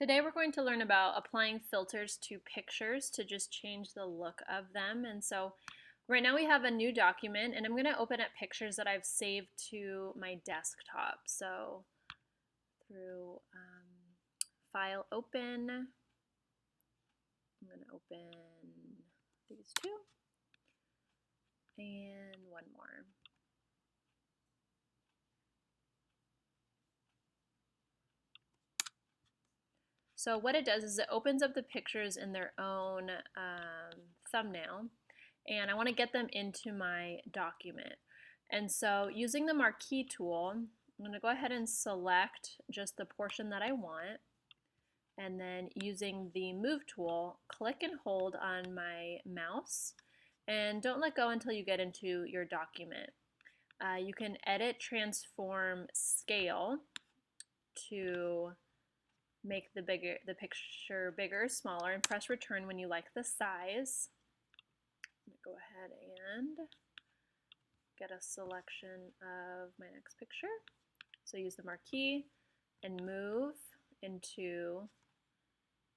Today we're going to learn about applying filters to pictures to just change the look of them. And so right now we have a new document and I'm going to open up pictures that I've saved to my desktop. So through File Open, I'm going to open these two and one more. So what it does is it opens up the pictures in their own thumbnail, and I want to get them into my document. And so using the marquee tool, I'm going to go ahead and select just the portion that I want, and then using the move tool, click and hold on my mouse, and don't let go until you get into your document. You can edit, transform, scale to make the picture bigger, smaller, and press return when you like the size. I'm going to go ahead and get a selection of my next picture. So use the marquee and move into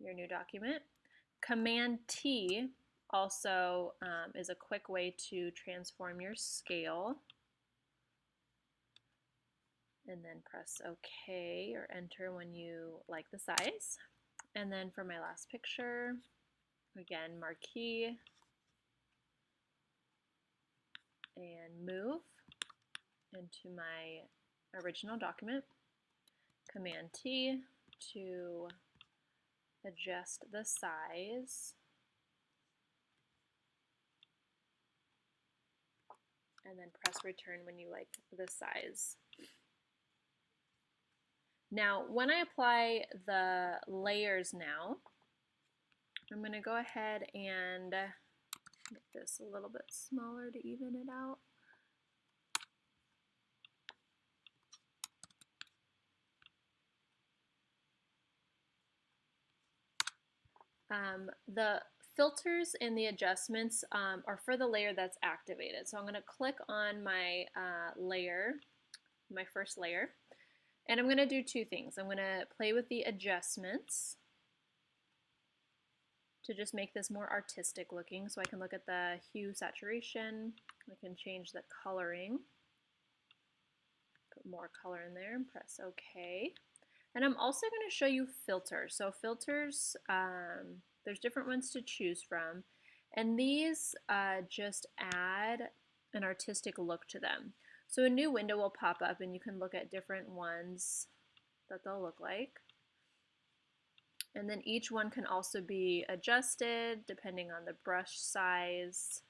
your new document. Command T also is a quick way to transform your scale. And then press OK or enter when you like the size. And then for my last picture, again, marquee and move into my original document. Command T to adjust the size. And then press return when you like the size. Now, when I apply the layers now, I'm going to go ahead and make this a little bit smaller to even it out. The filters and the adjustments are for the layer that's activated. So I'm going to click on my layer, my first layer, and I'm going to do two things. I'm going to play with the adjustments to just make this more artistic looking. So I can look at the hue, saturation, I can change the coloring, put more color in there and press OK. And I'm also going to show you filters. So filters, there's different ones to choose from, and these just add an artistic look to them. So a new window will pop up and you can look at different ones that they'll look like. And then each one can also be adjusted depending on the brush size.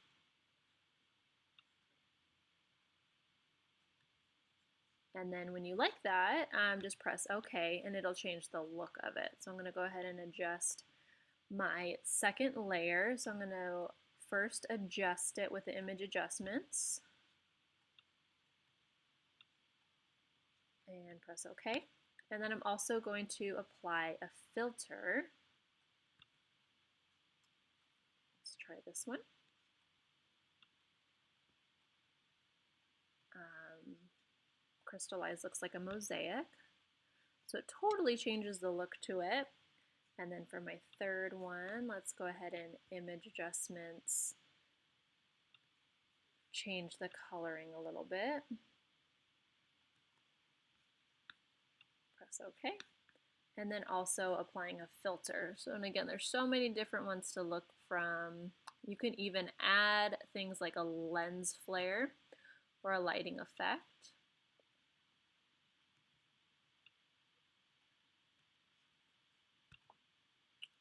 And then when you like that, just press OK and it'll change the look of it. So I'm going to go ahead and adjust my second layer. So I'm going to first adjust it with the image adjustments and press OK. And then I'm also going to apply a filter. Let's try this one. Crystallized looks like a mosaic. So it totally changes the look to it. And then for my third one, let's go ahead and image adjustments, change the coloring a little bit. Press OK. And then also applying a filter. So, and again, there's so many different ones to look from. You can even add things like a lens flare or a lighting effect.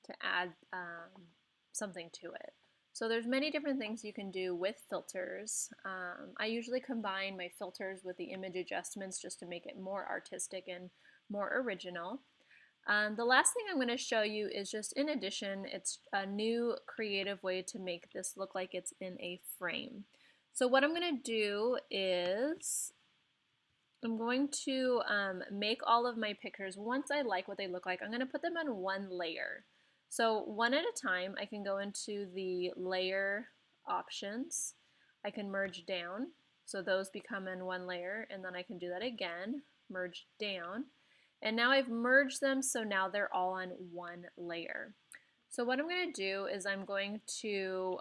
To add something to it. So there's many different things you can do with filters. I usually combine my filters with the image adjustments just to make it more artistic and more original. The last thing I'm going to show you is just in addition, it's a new creative way to make this look like it's in a frame. So what I'm going to do is I'm going to make all of my pictures, once I like what they look like, I'm going to put them on one layer. So one at a time, I can go into the layer options. I can merge down, so those become in one layer, and then I can do that again, merge down. And now I've merged them, so now they're all on one layer. So what I'm going to do is I'm going to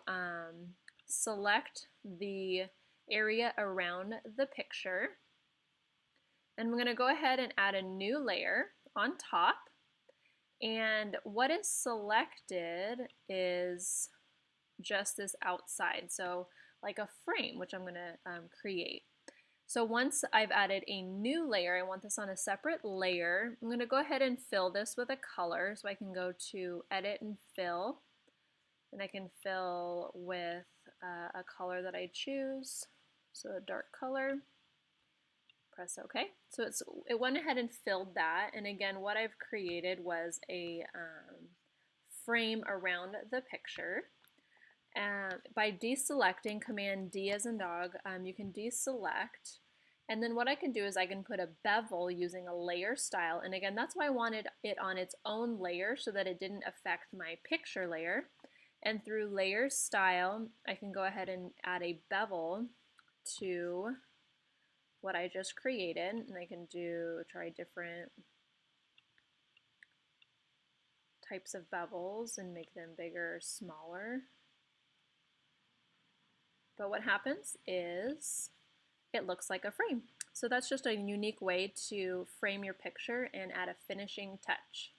select the area around the picture, and I'm going to go ahead and add a new layer on top. And what is selected is just this outside, so like a frame, which I'm going to create. So once I've added a new layer, I want this on a separate layer. I'm going to go ahead and fill this with a color. So I can go to Edit and Fill, and I can fill with a color that I choose, so a dark color. Press OK. So it went ahead and filled that, and again what I've created was a frame around the picture. By deselecting, Command D as in dog, you can deselect, and then what I can do is I can put a bevel using a layer style, and again that's why I wanted it on its own layer so that it didn't affect my picture layer. And through layer style I can go ahead and add a bevel to what I just created, and I can try different types of bevels and make them bigger or smaller. But what happens is it looks like a frame. So that's just a unique way to frame your picture and add a finishing touch.